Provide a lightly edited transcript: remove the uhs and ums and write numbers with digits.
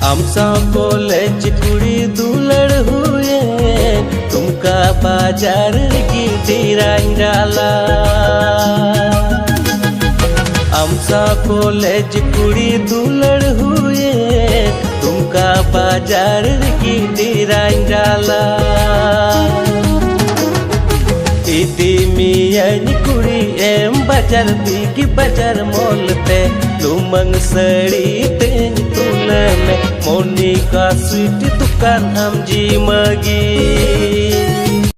आमचा कॉलेज कुड़ी दुलड़ हुए तुमका बाजार की डाला। आमचा कॉलेज कुड़ी दुलड़ हुए तुमका बाजार की डाला। इति मियानी कुड़ी एम बाजार बिगी बाजार मोलते लुमंग सड़ी तेन तुले में मोनिका स्वीट दुकान हम जी मगी।